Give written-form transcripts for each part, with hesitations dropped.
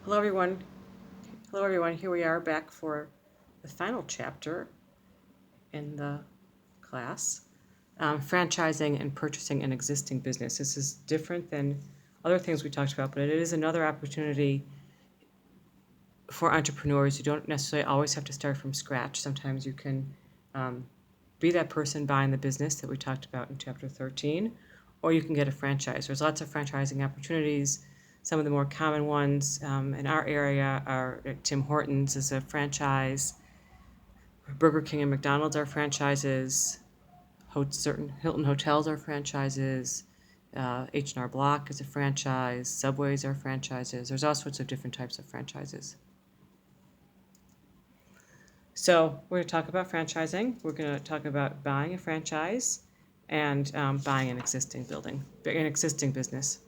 Hello, everyone. Hello, everyone. Here we are back for the final chapter in the class, franchising and purchasing an existing business. This is different than other things we talked about, but it is another opportunity for entrepreneurs. You don't necessarily always have to start from scratch. Sometimes you can be that person buying the business that we talked about in chapter 13, or you can get a franchise. There's lots of franchising opportunities. Some of the more common ones in our area are Tim Hortons is a franchise, Burger King and McDonald's are franchises, certain Hilton hotels are franchises, H&R Block is a franchise, Subways are franchises. There's all sorts of different types of franchises. So we're going to talk about franchising. We're going to talk about buying a franchise and buying an existing business.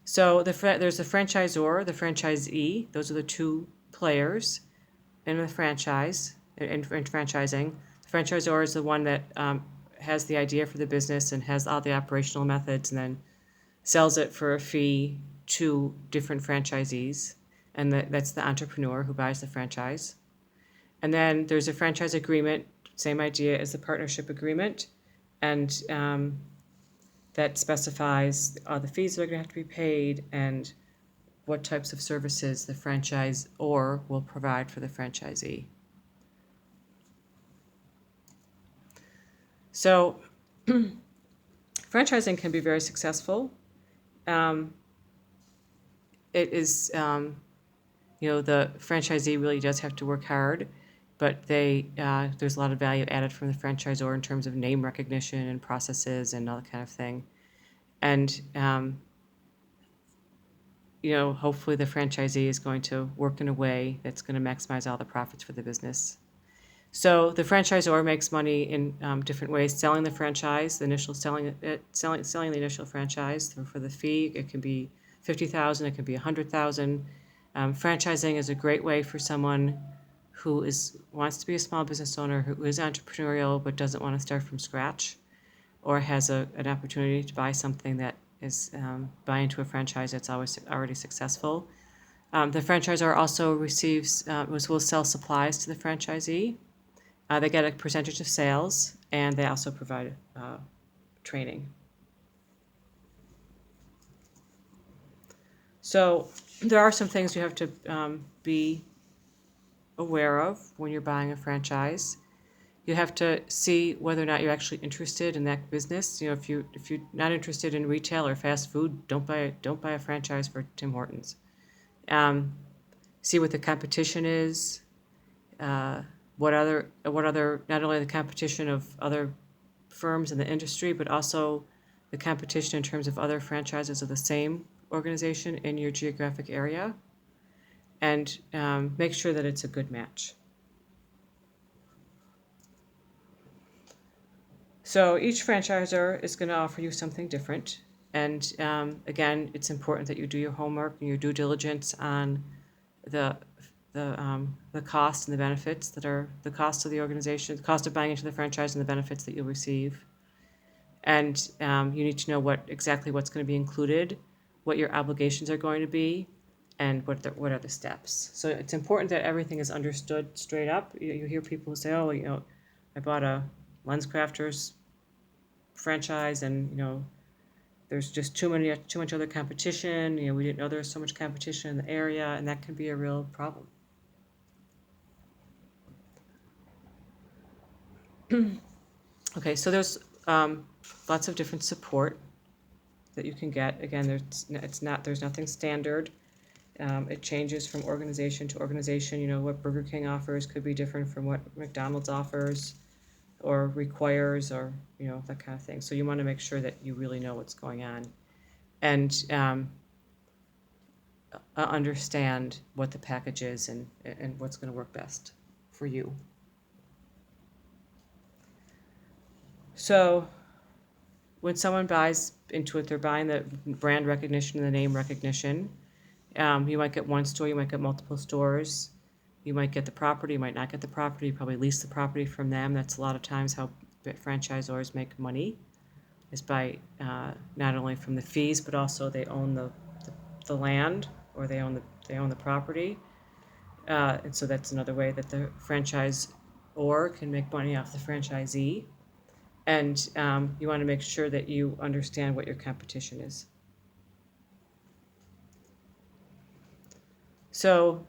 So there's the franchisor, the franchisee. Those are the two players in the franchise, in franchising. The franchisor is the one that has the idea for the business and has all the operational methods and then sells it for a fee to different franchisees. And that's the entrepreneur who buys the franchise. And then there's a franchise agreement, same idea as the partnership agreement. And that specifies the fees that are going to have to be paid and what types of services the franchisor will provide for the franchisee. So franchising can be very successful. It is, the franchisee really does have to work hard, but there's a lot of value added from the franchisor in terms of name recognition and processes and all that kind of thing. And, hopefully the franchisee is going to work in a way that's going to maximize all the profits for the business. So the franchisor makes money in different ways: selling the franchise, selling the initial franchise for the fee. It can be $50,000, it can be $100,000. Franchising is a great way for someone who wants to be a small business owner, who is entrepreneurial but doesn't want to start from scratch, or has an opportunity to buy something that is buy into a franchise that's already successful. The franchisor also will sell supplies to the franchisee. They get a percentage of sales, and they also provide training. So there are some things you have to be aware of when you're buying a franchise. You have to see whether or not you're actually interested in that business. If you're not interested in retail or fast food, don't buy a franchise for Tim Hortons. See what the competition is. What other not only the competition of other firms in the industry, but also the competition in terms of other franchises of the same organization in your geographic area, and make sure that it's a good match. So each franchisor is going to offer you something different. And again, it's important that you do your homework and your due diligence on the cost and the benefits that are the cost of the organization, the cost of buying into the franchise, and the benefits that you'll receive. And you need to know exactly what's going to be included, what your obligations are going to be, and what are the steps. So it's important that everything is understood straight up. You hear people say, "Oh, I bought a LensCrafters franchise, and there's just too much other competition. We didn't know there was so much competition in the area," and that can be a real problem. Okay, so there's lots of different support that you can get. Again, there's nothing standard. It changes from organization to organization. What Burger King offers could be different from what McDonald's offers or requires, or that kind of thing. So you want to make sure that you really know what's going on and understand what the package is and what's going to work best for you. So when someone buys into it, they're buying the brand recognition and the name recognition. You might get one store, you might get multiple stores. You might get the property, you might not get the property. You probably lease the property from them. That's a lot of times how franchisors make money, is by not only from the fees, but also they own the the land, or they own the property. And so that's another way that the franchisor can make money off the franchisee. And you want to make sure that you understand what your competition is. So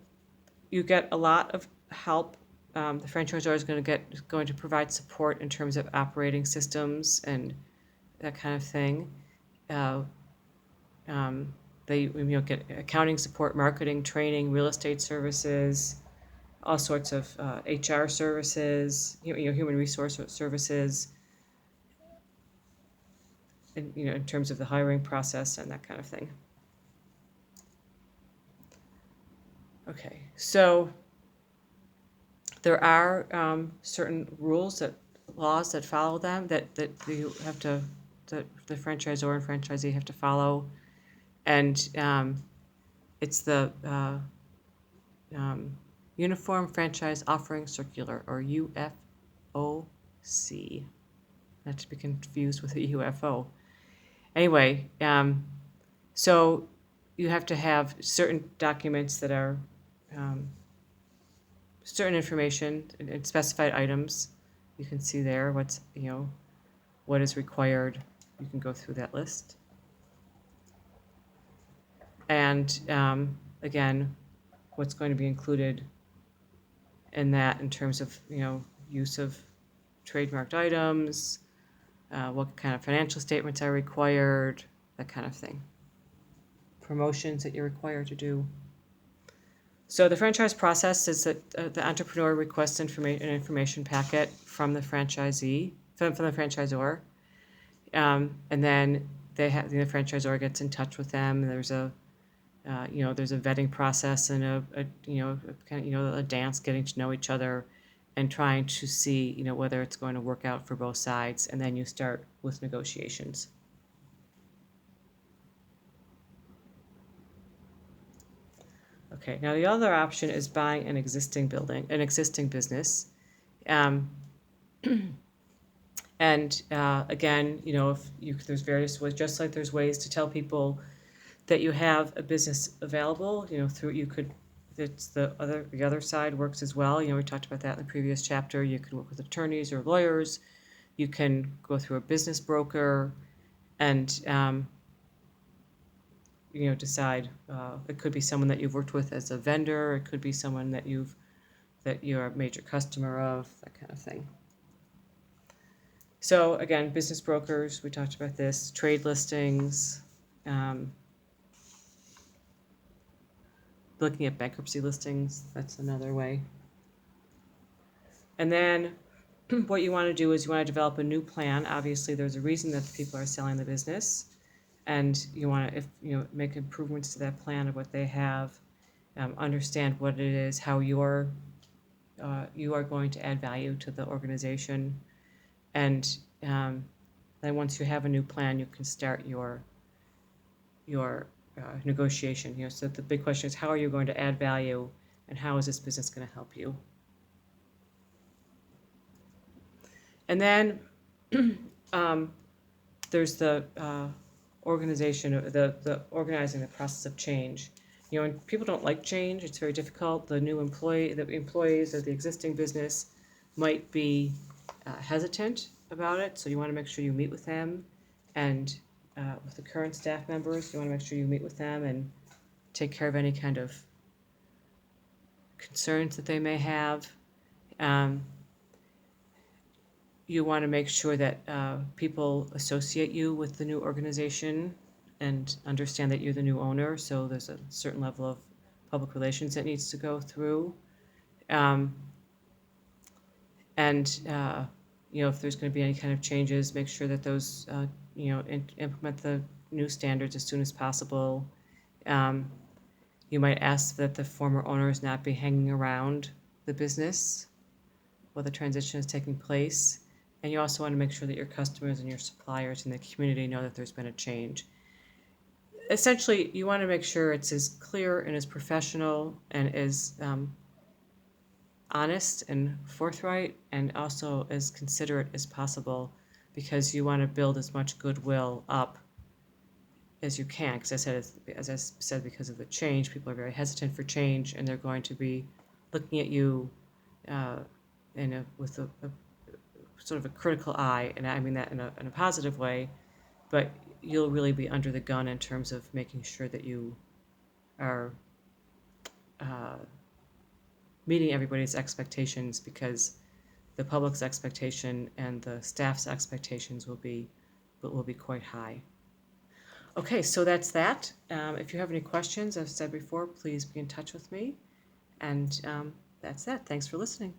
you get a lot of help. The franchisor is going to provide support in terms of operating systems and that kind of thing. They get accounting support, marketing, training, real estate services, all sorts of HR services, human resource services, in terms of the hiring process and that kind of thing. Okay, so there are certain laws that follow them that you have to, that the franchisor and franchisee have to follow, and it's the Uniform Franchise Offering Circular, or UFOC, not to be confused with a UFO. Anyway, so you have to have certain documents that are certain information and specified items. You can see there what is required. You can go through that list. And again, what's going to be included in that in terms of use of trademarked items, what kind of financial statements are required, that kind of thing. Promotions that you're required to do. So the franchise process is that the entrepreneur requests an information packet from the franchisee, from the franchisor, and then the franchisor gets in touch with them. And there's a vetting process and a dance, getting to know each other, and trying to see whether it's going to work out for both sides, and then you start with negotiations. Okay, now the other option is buying an existing business. And again, there's various ways, just like there's ways to tell people that you have a business available, it's the other side works as well. We talked about that in the previous chapter. You can work with attorneys or lawyers. You can go through a business broker and decide. It could be someone that you've worked with as a vendor. It could be someone that you're a major customer of, that kind of thing. So again, business brokers, we talked about this, trade listings, looking at bankruptcy listings, that's another way. And then what you want to do is you want to develop a new plan. Obviously, there's a reason that the people are selling the business, and you want to make improvements to that plan of what they have, understand what it is, how you are going to add value to the organization, and then once you have a new plan, you can start your negotiation. So the big question is, how are you going to add value, and how is this business going to help you? And then there's the organization, the organizing the process of change. When people don't like change, it's very difficult. The employees of the existing business might be hesitant about it, so you want to make sure you meet with them, and with the current staff members, you want to make sure you meet with them and take care of any kind of concerns that they may have. You want to make sure that people associate you with the new organization and understand that you're the new owner, so there's a certain level of public relations that needs to go through. And if there's going to be any kind of changes, make sure that those, implement the new standards as soon as possible. You might ask that the former owners not be hanging around the business while the transition is taking place. And you also want to make sure that your customers and your suppliers and the community know that there's been a change. Essentially, you want to make sure it's as clear and as professional and as honest and forthright, and also as considerate as possible, because you want to build as much goodwill up as you can, because as I said, because of the change, people are very hesitant for change, and they're going to be looking at you uh, with a sort of a critical eye, and I mean that in a positive way, but you'll really be under the gun in terms of making sure that you are uh, meeting everybody's expectations, because the public's expectation and the staff's expectations will be quite high. Okay, so that's that. If you have any questions, I've said before, please be in touch with me. And that's that. Thanks for listening.